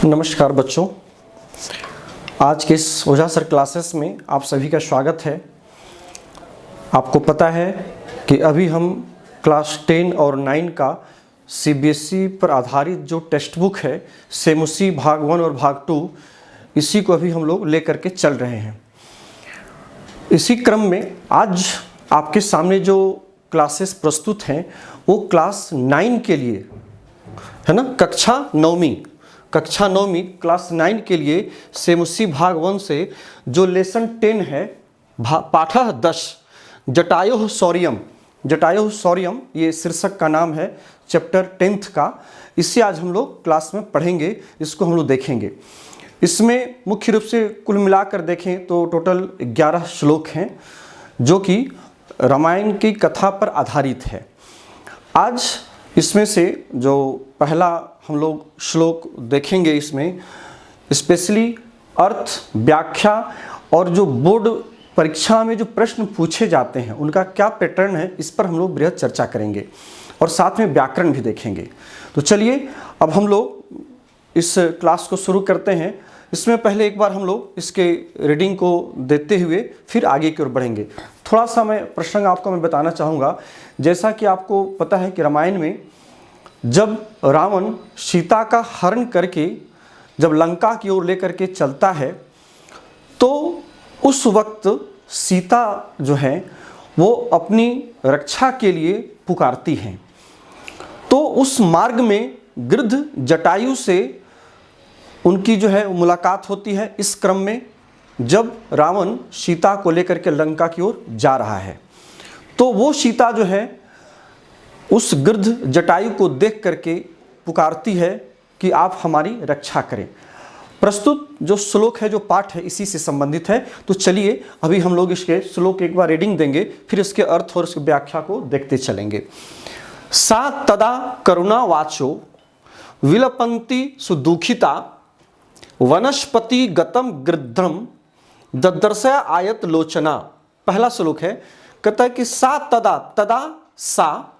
नमस्कार बच्चों, आज के इस ओझा सर क्लासेस में आप सभी का स्वागत है। आपको पता है कि अभी हम क्लास 10 और 9 का सीबीएसई पर आधारित जो टेक्स्ट बुक है सेमुसी भाग 1 और भाग 2, इसी को अभी हम लोग लेकर के चल रहे हैं। इसी क्रम में आज आपके सामने जो क्लासेस प्रस्तुत हैं वो क्लास 9 के लिए है ना, कक्षा नौवीं क्लास 9 के लिए सेमुसी भाग 1 से जो लेसन 10 है पाठः 10 जटायुः शौर्यम, ये शीर्षक का नाम है चैप्टर 10th का। इसे आज हम लोग क्लास में पढ़ेंगे, इसको हम लोग देखेंगे। इसमें मुख्य रूप से कुल मिलाकर देखें तो टोटल 11 श्लोक हैं जो कि रामायण की कथा पर आधारित है। आज इसमें से जो पहला हम लोग श्लोक देखेंगे, इसमें स्पेशली अर्थ, व्याख्या और जो बोर्ड परीक्षा में जो प्रश्न पूछे जाते हैं उनका क्या पैटर्न है, इस पर हम लोग बृहद चर्चा करेंगे और साथ में व्याकरण भी देखेंगे। तो चलिए अब हम लोग इस क्लास को शुरू करते हैं। इसमें पहले एक बार हम लोग इसके रीडिंग को देते हुए फिर आगे की ओर बढ़ेंगे। थोड़ा सा मैं प्रसंग आपको मैं बताना चाहूँगा। जैसा कि आपको पता है कि रामायण में जब रावण सीता का हरण करके जब लंका की ओर लेकर के चलता है तो उस वक्त सीता जो है वो अपनी रक्षा के लिए पुकारती हैं। तो उस मार्ग में गृध्र जटायु से उनकी जो है मुलाकात होती है। इस क्रम में जब रावण सीता को लेकर के लंका की ओर जा रहा है तो वो सीता जो है उस गृध्र जटायु को देख करके पुकारती है कि आप हमारी रक्षा करें। प्रस्तुत जो श्लोक है, जो पाठ है, इसी से संबंधित है। तो चलिए अभी हम लोग इसके श्लोक एक बार रीडिंग देंगे, फिर इसके अर्थ और इसकी व्याख्या को देखते चलेंगे। सा तदा करुणा वाचो विलपंती सुदुखिता वनस्पति गतम गृध्रम ददर्शया आयत लोचना। पहला श्लोक है, कहता है कि सा तदा सा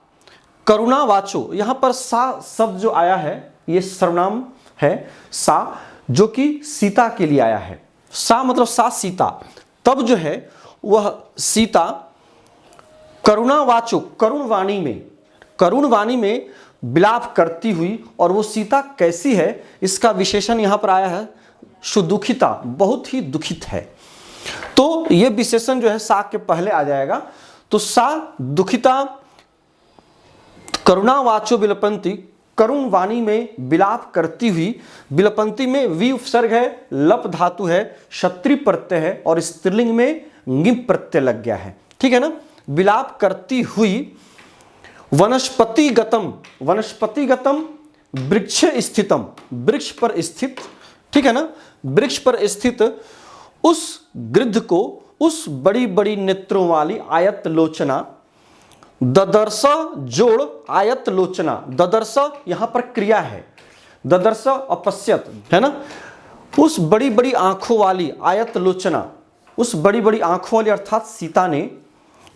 करुणा वाचो। यहाँ पर सा शब्द जो आया है ये सर्वनाम है, सा जो कि सीता के लिए आया है। सा मतलब सा सीता। तब जो है वह सीता करुणा वाचो, करुण वाणी में विलाप करती हुई, और वो सीता कैसी है इसका विशेषण यहाँ पर आया है सुदुखिता, बहुत ही दुखित है। तो ये विशेषण जो है सा के पहले आ जाएगा। तो सा दुखिता करुणा वाचो विलपंती, करुण वाणी में विलाप करती हुई। विलपंती में वी उपसर्ग है, लप धातु है, क्षत्रि प्रत्यय है और स्त्रीलिंग में ङिप प्रत्यय लग गया है। ठीक है ना। विलाप करती हुई वनस्पति गतम वृक्ष स्थितम, वृक्ष पर स्थित, ठीक है ना, वृक्ष पर स्थित उस गृध्र को, उस बड़ी बड़ी नेत्रों वाली आयत लोचना, ददर्श जोड़ आयत लोचना। ददर्श यहां पर क्रिया है, ददर्श अपश्यत है ना, उस बड़ी बड़ी आंखों वाली आयत लोचना, उस बड़ी बड़ी आंखों वाली अर्थात सीता ने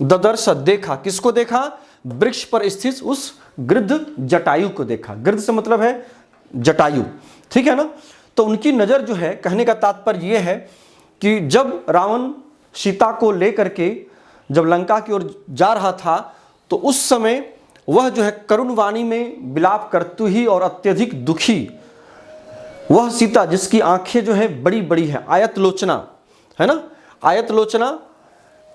ददर्श देखा। किसको देखा? वृक्ष पर स्थित उस गृध्र जटायु को देखा। गृध्र से मतलब है जटायु, ठीक है ना। तो उनकी नजर जो है, कहने का तात्पर्य यह है कि जब रावण सीता को लेकर के जब लंका की ओर जा रहा था तो उस समय वह जो है करुण वाणी में विलाप करती ही और अत्यधिक दुखी वह सीता, जिसकी आंखें जो है बड़ी बड़ी है, आयत लोचना है ना, आयत लोचना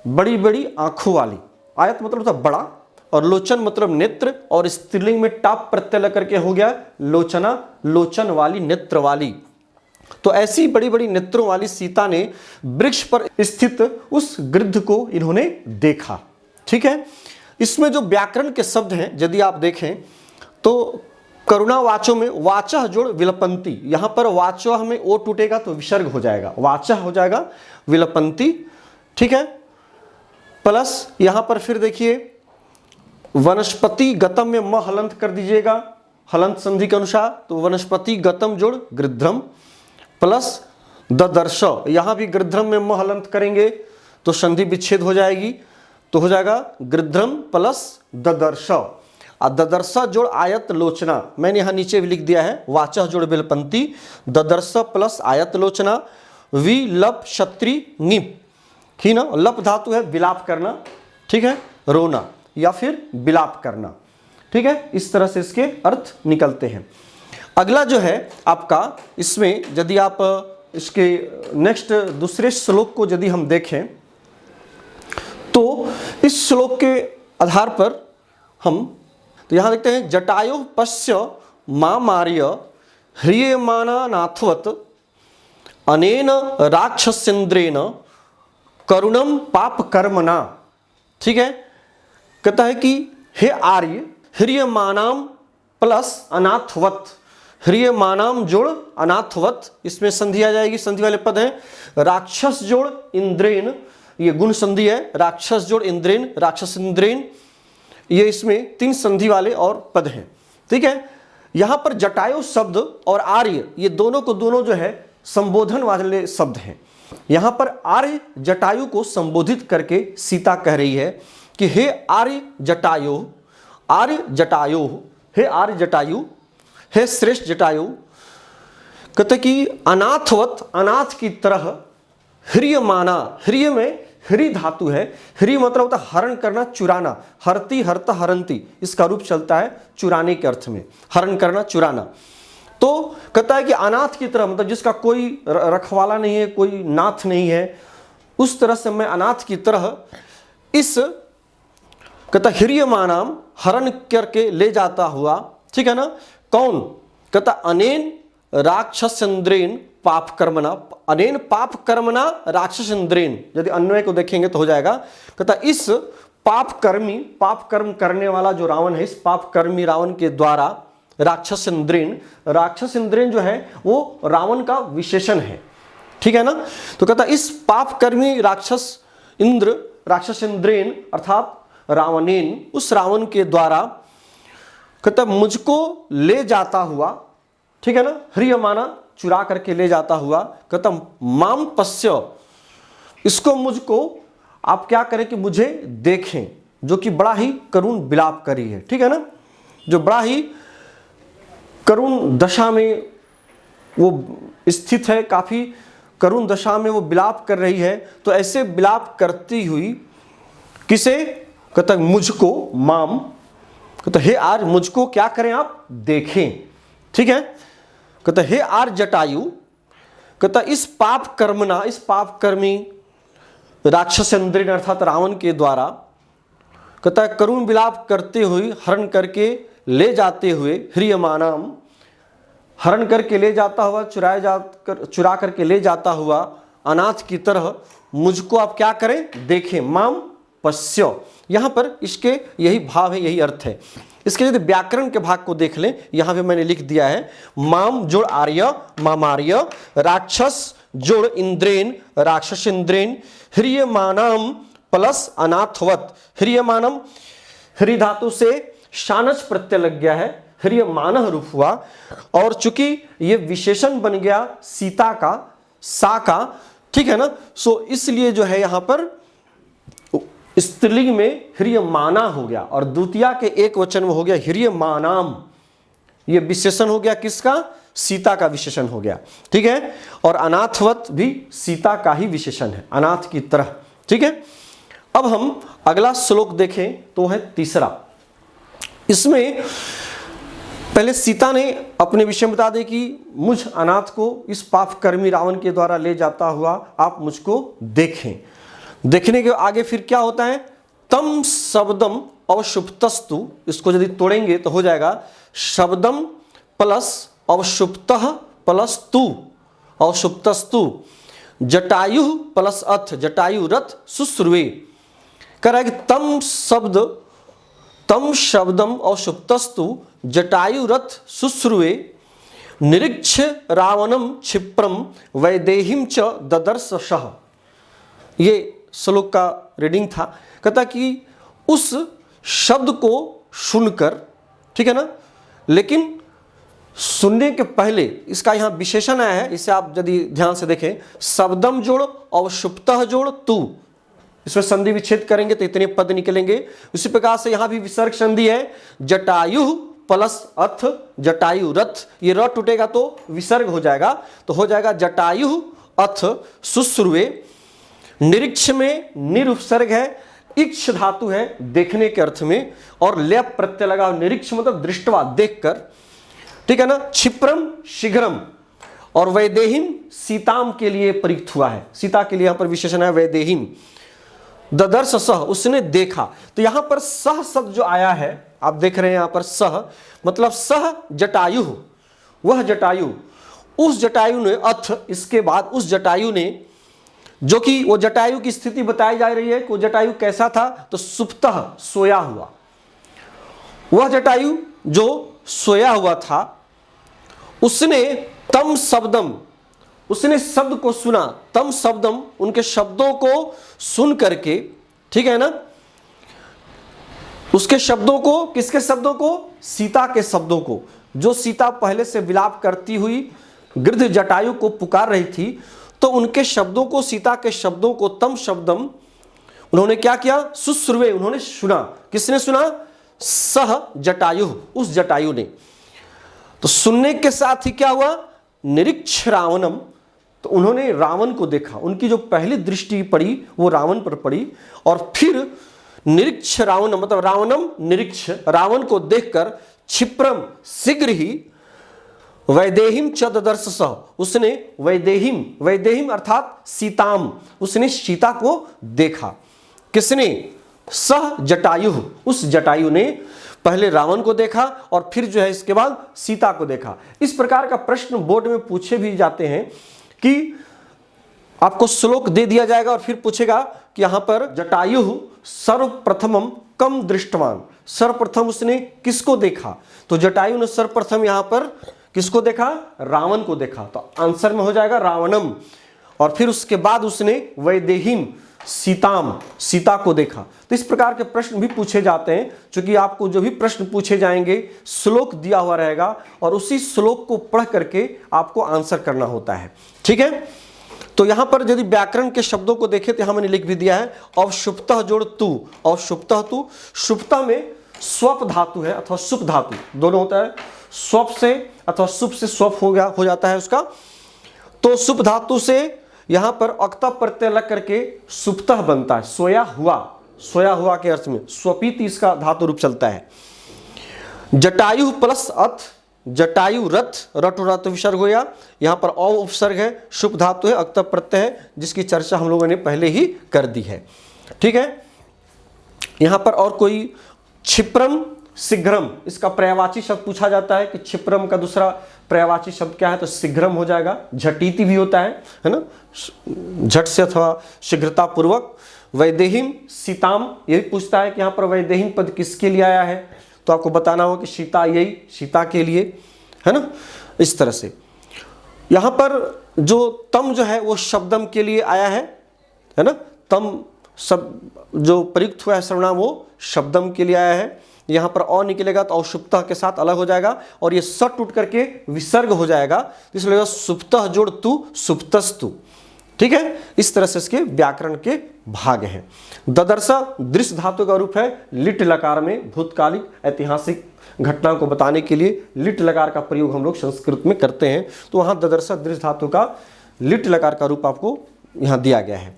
बड़ी बड़ी आंखों वाली। आयत मतलब था बड़ा और लोचन मतलब नेत्र, और स्त्रीलिंग में टाप प्रत्यय लग करके हो गया लोचना, लोचन वाली, नेत्र वाली। तो ऐसी बड़ी बड़ी नेत्रों वाली सीता ने वृक्ष पर स्थित उस गृध्र को इन्होंने देखा। ठीक है। इसमें जो व्याकरण के शब्द हैं यदि आप देखें तो करुणा वाचो में वाचः जोड़ विलपंती, यहां पर वाचो हमें ओ टूटेगा तो विसर्ग हो जाएगा, वाचः हो जाएगा विलपंती, ठीक है। प्लस यहां पर फिर देखिए वनस्पति गतम में म हलंत कर दीजिएगा, हलंत संधि के अनुसार, तो वनस्पति गतम जोड़ गृध्रम प्लस ददर्श, यहां भी गृध्रम में म हलंत करेंगे तो संधि विच्छेद हो जाएगी, तो हो जाएगा गृध्रम प्लस ददर्श। ददर्श जोड़ आयत लोचना, मैंने यहाँ नीचे भी लिख दिया है, वाचः जोड़ बिलपंती, ददर्श प्लस आयत लोचना, विलप क्षत्रि ङिप, ठीक ना, लप धातु है विलाप करना, ठीक है, रोना या फिर विलाप करना, ठीक है, इस तरह से इसके अर्थ निकलते हैं। अगला जो है आपका, इसमें यदि आप इसके नेक्स्ट दूसरे श्लोक को यदि हम देखें तो इस श्लोक के आधार पर हम तो यहाँ देखते हैं, जटायु पश्य मामार्य ह्रियमाना नाथवत अनेन राक्षसेन्द्रेण करुणम पाप कर्मणा, ठीक है, कहता है कि हे आर्य, ह्रियमानाम प्लस अनाथवत, ह्रियमानाम जोड़ अनाथवत, इसमें संधि आ जाएगी, संधि वाले पद हैं, राक्षस जोड़ इंद्रेन, ये गुण संधि है, राक्षस जोड़ इंद्रेन, राक्षस इंद्रेन, ये इसमें 3 संधि वाले और पद हैं, ठीक है। यहाँ पर जटायु शब्द और आर्य ये दोनों को दोनों जो है संबोधन वाले शब्द हैं। यहाँ पर आर्य जटायु को संबोधित करके सीता कह रही है कि हे आर्य जटायु, आर्य जटायु, हे आर्य जटायु, हे श्रेष्ठ जटायु, कहते कि अनाथवत, अनाथ की तरह, ह्रियमाना, ह्रिय में ह्री धातु है, ह्री मतलब होता है हरण करना, चुराना, हरती हरता हरंती, इसका रूप चलता है चुराने के अर्थ में, हरण करना, चुराना। तो कहता है कि अनाथ की तरह, मतलब जिसका कोई रखवाला नहीं है, कोई नाथ नहीं है, उस तरह से मैं अनाथ की तरह इस, कहता ह्रियमानाम, हरण करके ले जाता हुआ, ठीक है ना, कौन, कहता अनेन राक्षसेन्द्रेन पाप कर्मणा, अनेन पाप कर्मणा राक्षसेन्द्रेन, यदि अन्वय को देखेंगे तो हो जाएगा, कहता इस पाप कर्मी, पाप कर्म करने वाला जो रावण है, इस पाप कर्मी रावण के द्वारा, राक्षसेन्द्रेन, राक्षसेन्द्रेन जो है वो रावण का विशेषण है, ठीक है ना, तो कहता इस पाप कर्मी राक्षस इंद्र, राक्षसेन्द्रेन अर्थात रावणेन, उस रावण के द्वारा, कहता मुझको ले जाता हुआ, ठीक है ना, ह्रियमाना चुरा करके ले जाता हुआ, कहता माम पश्य, इसको मुझको आप क्या करें कि मुझे देखें, जो कि बड़ा ही करुण विलाप करी है, ठीक है ना, जो बड़ा ही करुण दशा में वो स्थित है, काफी करुण दशा में वो विलाप कर रही है। तो ऐसे विलाप करती हुई किसे, कहता मुझको, माम, कहता हे आर्य, मुझको क्या करें आप देखें, ठीक है, कहता हे आर्य जटायु, कहता इस पाप कर्मना, इस पाप कर्मी राक्षसेन्द्रेन अर्थात रावण के द्वारा, कहता करुण विलाप करते हुए, हरण करके ले जाते हुए, ह्रियमानाम, हरण करके ले जाता हुआ, चुरा करके ले जाता हुआ, अनाथ की तरह मुझको आप क्या करें देखें, माम पश्य, यहां पर इसके यही भाव है, यही अर्थ है। इसके यदि व्याकरण के भाग को देख लें, यहां पे मैंने लिख दिया है, माम जोड़ आर्य, मामार्य, राक्षस जोड़ इंद्रेन, राक्षस इंद्रेन, ह्रियमानम प्लस अनाथवत, ह्रियमानम, ह्री धातु से शानच प्रत्यय लग गया है, ह्रियमानः रूप हुआ, और चूंकि ये विशेषण बन गया सीता का, सा का, ठीक है ना, सो इसलिए जो है यहां पर स्त्रीलिंग में ह्रियमाना हो गया, और द्वितीया के एक वचन में हो गया ह्रियमानाम, ये विशेषण हो गया किसका, सीता का विशेषण हो गया, ठीक है, और अनाथवत भी सीता का ही विशेषण है, अनाथ की तरह, ठीक है। अब हम अगला श्लोक देखें तो है तीसरा। इसमें पहले सीता ने अपने विषय में बता दे कि मुझ अनाथ को इस पाप कर्मी रावण के द्वारा ले जाता हुआ आप मुझको देखें। देखने के आगे फिर क्या होता है, तम शब्दम अवशुप्तस्तु, इसको यदि तोड़ेंगे तो हो जाएगा शब्दम प्लस अवशुप्तः प्लस तु, अवशुप्तस्तु, जटायु प्लस अथ, जटायु रथ शुश्रुवे, कह रहा है कि तम शब्दम अवशुप्तस्तु जटायु रथ शुश्रुवे, निरीक्ष रावणम क्षिप्रम वैदेहीम च ददर्शः। ये श्लोक का रीडिंग था। कहता कि उस शब्द को सुनकर, ठीक है ना, लेकिन सुनने के पहले इसका यहाँ विशेषण आया है, इसे आप यदि ध्यान से देखें, शब्दम जोड़ अवशुप्तः जोड़ तू, इसमें संधि विच्छेद करेंगे तो इतने पद निकलेंगे। उसी प्रकार से यहां भी विसर्ग संधि है, जटायु प्लस अथ जटायु रथ, ये र टूटेगा तो विसर्ग हो जाएगा, तो हो जाएगा जटायु अथ शुश्रुवे। निरीक्ष में निर उपसर्ग है, इक्ष धातु है देखने के अर्थ में, और लेप प्रत्यय लगा, निरीक्ष मतलब दृष्टवा देखकर, ठीक है ना। क्षिप्रम शीघ्रम और वैदेहीम सीताम के लिए प्रयुक्त हुआ है, सीता के लिए यहां पर विशेषण है वैदेहीम। ददर्श सह उसने देखा, तो यहां पर सह शब्द जो आया है आप देख रहे हैं यहां पर सह मतलब सह जटायु, वह जटायु, उस जटायु ने अथ इसके बाद उस जटायु ने, जो कि वो जटायु की स्थिति बताई जा रही है कि वो जटायु कैसा था, तो सुप्तः सोया हुआ, वह जटायु जो सोया हुआ था उसने तम शब्दम, उसने शब्द को सुना, तम शब्दम उनके शब्दों को सुन करके, ठीक है ना, उसके शब्दों को, किसके शब्दों को, सीता के शब्दों को, जो सीता पहले से विलाप करती हुई गृध्र जटायु को पुकार रही थी, तो उनके शब्दों को, सीता के शब्दों को तम शब्दम उन्होंने क्या किया, शुश्रुवे उन्होंने सुना। किसने सुना, सह जटायु, उस जटायु ने। तो सुनने के साथ ही क्या हुआ, निरीक्ष रावणम, तो उन्होंने रावण को देखा, उनकी जो पहली दृष्टि पड़ी वो रावण पर पड़ी, और फिर निरीक्ष रावणम मतलब रावणम निरीक्ष, रावण को देखकर क्षिप्रम शीघ्र ही वैदेहीम च ददर्श सह, उसने वैदेहीम, वैदेहीम अर्थात सीताम, उसने सीता को देखा। किसने, सह जटायु, उस जटायु ने पहले रावण को देखा और फिर जो है इसके बाद सीता को देखा। इस प्रकार का प्रश्न बोर्ड में पूछे भी जाते हैं कि आपको श्लोक दे दिया जाएगा और फिर पूछेगा कि यहां पर जटायु सर्वप्रथमम कम दृष्टवान, सर्वप्रथम उसने किसको देखा, तो जटायु ने सर्वप्रथम यहां पर किसको देखा, रावण को देखा, तो आंसर में हो जाएगा रावणम। और फिर उसके बाद उसने वैदेहीम सीताम, सीता को देखा। तो इस प्रकार के प्रश्न भी पूछे जाते हैं, क्योंकि आपको जो भी प्रश्न पूछे जाएंगे श्लोक दिया हुआ रहेगा और उसी श्लोक को पढ़ करके आपको आंसर करना होता है, ठीक है। तो यहां पर यदि व्याकरण के शब्दों को देखें तो यहां मैंने लिख भी दिया है, अवशुप्तः जोड़ तू, अवशुप्तः तू, शुप्ता में स्वप धातु है अथवा सुप धातु दोनों होता है, स्वप से अथवा सुप से स्वप हो जाता है उसका। तो सुप धातु से यहां पर अक्ता प्रत्यय लग करके सुप्तः बनता है, सोया हुआ, सोया हुआ के अर्थ में स्वपित इसका धातु रूप चलता है। जटायु प्लस अथ जटायु रथ, रट और रथ विसर्ग हो गया, यहां पर औ उपसर्ग है, शुभ धातु है, अक्त प्रत्यय है, जिसकी चर्चा हम लोगों ने पहले ही कर दी है, ठीक है। यहां पर और कोई क्षिप्रम शीघ्रम, इसका पर्यायवाची शब्द पूछा जाता है कि क्षिप्रम का दूसरा पर्यायवाची शब्द क्या है, तो शीघ्रम हो जाएगा। झटीति भी होता है ना, झट से अथवा शीघ्रता पूर्वक। वैदेहीम सीताम, ये भी पूछता है कि यहाँ पर वैदेहीम पद किसके लिए आया है, तो आपको बताना होगा कि सीता, यही सीता के लिए है ना। इस तरह से यहाँ पर जो तम जो है वो शब्दम के लिए आया है ना, तम सब जो प्रयुक्त हुआ है सर्वनाम वो शब्दम के लिए आया है। यहाँ पर अ निकलेगा तो औषुप्तः के साथ अलग हो जाएगा और ये स टूट करके विसर्ग हो जाएगा, इसलिए सुप्तः जोड़ तू सुप्तस्तु, ठीक है। इस तरह से इसके व्याकरण के भाग हैं। ददर्शा दृश्य धातु का रूप है, लिट लकार में भूतकालिक ऐतिहासिक घटना को बताने के लिए लिट लकार का प्रयोग हम लोग संस्कृत में करते हैं, तो वहां ददर्शा दृश्य धातु का लिट लकार का रूप आपको यहां दिया गया है।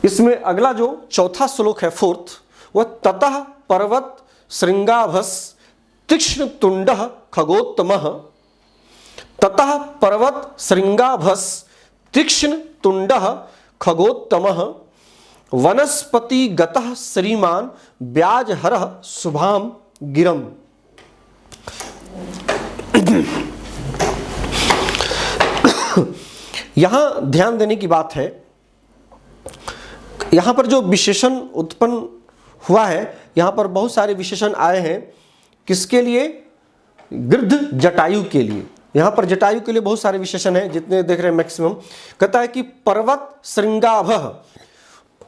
इसमें अगला जो चौथा श्लोक है फोर्थ, वह ततः पर्वत श्रृंगाभस तीक्ष्ण तुंड खगोत्तमः, ततः पर्वत श्रृंगाभस तीक्ष्ण तुंड खगोत्तमः, वनस्पति गतः श्रीमान ब्याजहरः शुभाम गिरम। यहां ध्यान देने की बात है, यहां पर जो विशेषण उत्पन्न हुआ है, यहां पर बहुत सारे विशेषण आए हैं, किसके लिए, गृध्र जटायु के लिए। यहां पर जटायु के लिए बहुत सारे विशेषण हैं, जितने देख रहे हैं मैक्सिमम। कहता है कि पर्वत श्रृंगाभः,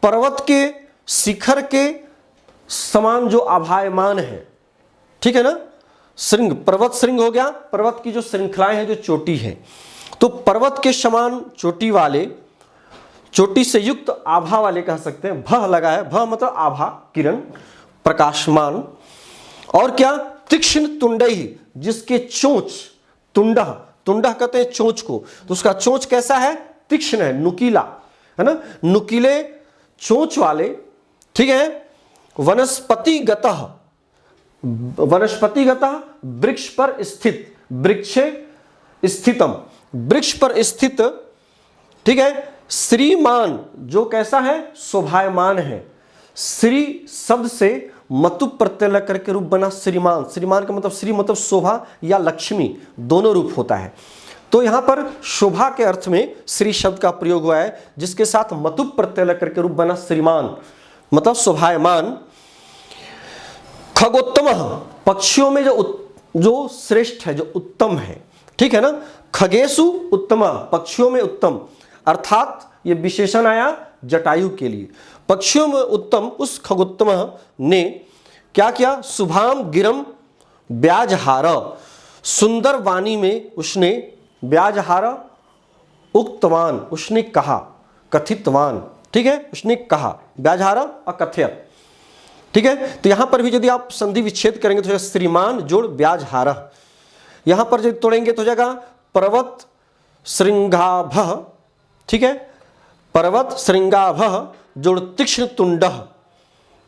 पर्वत के शिखर के समान जो आभायमान है, ठीक है ना, श्रृंग, पर्वत श्रृंग हो गया, पर्वत की जो श्रृंखलाएं हैं, जो चोटी है, तो पर्वत के समान चोटी वाले चोटी से युक्त आभा वाले कह सकते हैं, भ लगा है, भ मतलब आभा, किरण, प्रकाशमान। और क्या, तीक्ष्ण तुंडई, जिसके चोंच, तुंडा, तुंडा कहते हैं चोंच को, तो उसका चोंच कैसा है, तीक्ष्ण है, नुकीला है ना, नुकीले चोंच वाले, ठीक है। वनस्पतिगतः, वनस्पतिगतः वृक्ष पर स्थित, वृक्षे स्थितम, वृक्ष पर स्थित, ठीक है। श्रीमान, जो कैसा है, शोभायमान है। श्री शब्द से मतु प्रत्यय लग करके रूप बना श्रीमान, श्रीमान का मतलब श्री मतलब शोभा या लक्ष्मी, दोनों रूप होता है। तो यहां पर शोभा के अर्थ में श्री शब्द का प्रयोग हुआ है, जिसके साथ मतु प्रत्यय लग करके रूप बना श्रीमान मतलब शोभायमान। खगोत्तम, पक्षियों में जो श्रेष्ठ है, जो उत्तम है, ठीक है ना। खगेशु उत्तम, पक्षियों में उत्तम, अर्थात ये विशेषण आया जटायु के लिए। पक्षियों में उत्तम उस खगोत्तम ने क्या किया, शुभाम गिरम ब्याजहार, सुंदर वाणी में उसने, ब्याजहार उक्तवान, उसने कहा, कथितवान, ठीक है, उसने कहा, ब्याजहार अकथ्यत, ठीक है। तो यहां पर भी यदि आप संधि विच्छेद करेंगे तो श्रीमान जोड़ ब्याजहार, यहां पर यदि तोड़ेंगे तो जाएगा पर्वत श्रृंगाभ, ठीक है, पर्वत श्रृंगाभ जोड़ तीक्ष्ण तुंडः,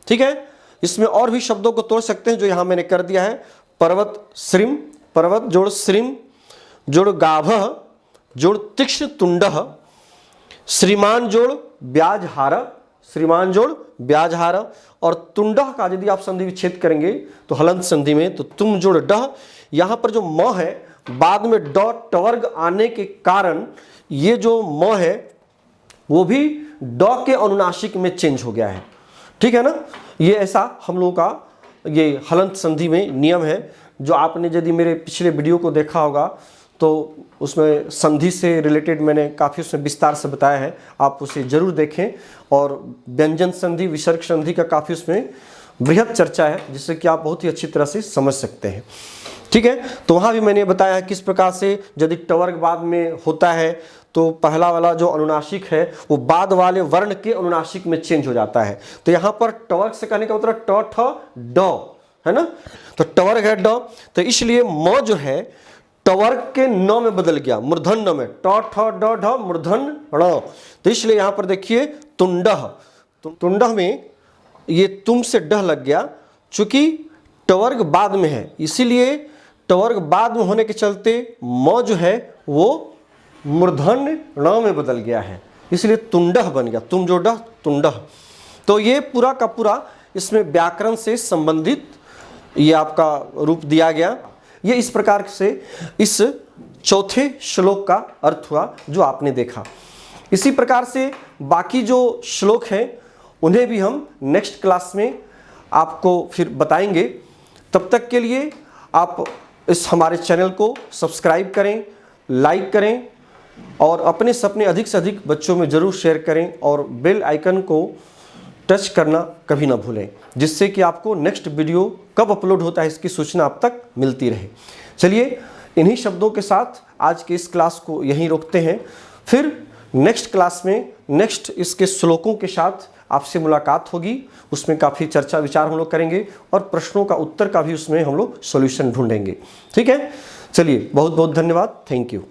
ठीक है। इसमें और भी शब्दों को तोड़ सकते हैं जो यहां मैंने कर दिया है। पर्वत श्रीम, पर्वत जोड़ श्रीम जोड़ गाभ जोड़ तीक्ष्ण तुंडः, श्रीमान जोड़ ब्याजहार, श्रीमान जोड़ ब्याजहार। और तुंडः का यदि आप संधि विच्छेद करेंगे तो हलंत संधि में, तो तुम जोड़ डह, यहां पर जो म है बाद में ड टवर्ग आने के कारण ये जो म है वो भी ड के अनुनासिक में चेंज हो गया है, ठीक है ना। ये ऐसा हम लोगों का ये हलंत संधि में नियम है, जो आपने यदि मेरे पिछले वीडियो को देखा होगा तो उसमें संधि से रिलेटेड मैंने काफ़ी उसमें विस्तार से बताया है, आप उसे जरूर देखें। और व्यंजन संधि, विसर्ग संधि का काफ़ी उसमें बृहद चर्चा है, जिससे कि आप बहुत ही अच्छी तरह से समझ सकते हैं, ठीक है। तो वहाँ भी मैंने बताया है किस प्रकार से यदि टवर्ग बाद में होता है तो पहला वाला जो अनुनासिक है वो बाद वाले वर्ण के अनुनासिक में चेंज हो जाता है। तो यहाँ पर टवर्ग से कहने का मतलब ट ठ ड है ना, तो टवर्ग है ड, तो इसलिए म जो है टवर्ग के न में बदल गया, मूर्धन न में, ट ठ ड ढ मूर्धन ण। तो इसलिए यहाँ पर देखिए तुंडः, तुंडः में ये तुम से डह लग गया, चूंकि टवर्ग बाद में है, इसीलिए टवर्ग बाद में होने के चलते म जो है वो मूर्धन ण में बदल गया है, इसलिए तुंडः बन गया, तुम जो डह तुंडः। तो ये पूरा का पूरा इसमें व्याकरण से संबंधित ये आपका रूप दिया गया। ये इस प्रकार से इस चौथे श्लोक का अर्थ हुआ जो आपने देखा। इसी प्रकार से बाकी जो श्लोक हैं उन्हें भी हम नेक्स्ट क्लास में आपको फिर बताएंगे। तब तक के लिए आप इस हमारे चैनल को सब्सक्राइब करें, लाइक करें और अपने सपने अधिक से अधिक बच्चों में ज़रूर शेयर करें और बेल आइकन को टच करना कभी ना भूलें, जिससे कि आपको नेक्स्ट वीडियो कब अपलोड होता है इसकी सूचना आप तक मिलती रहे। चलिए इन्हीं शब्दों के साथ आज के इस क्लास को यहीं रोकते हैं, फिर नेक्स्ट क्लास में नेक्स्ट इसके श्लोकों के साथ आपसे मुलाकात होगी। उसमें काफ़ी चर्चा विचार हम लोग करेंगे और प्रश्नों का उत्तर का भी उसमें हम लोग सॉल्यूशन ढूंढेंगे, ठीक है। चलिए बहुत बहुत धन्यवाद, थैंक यू।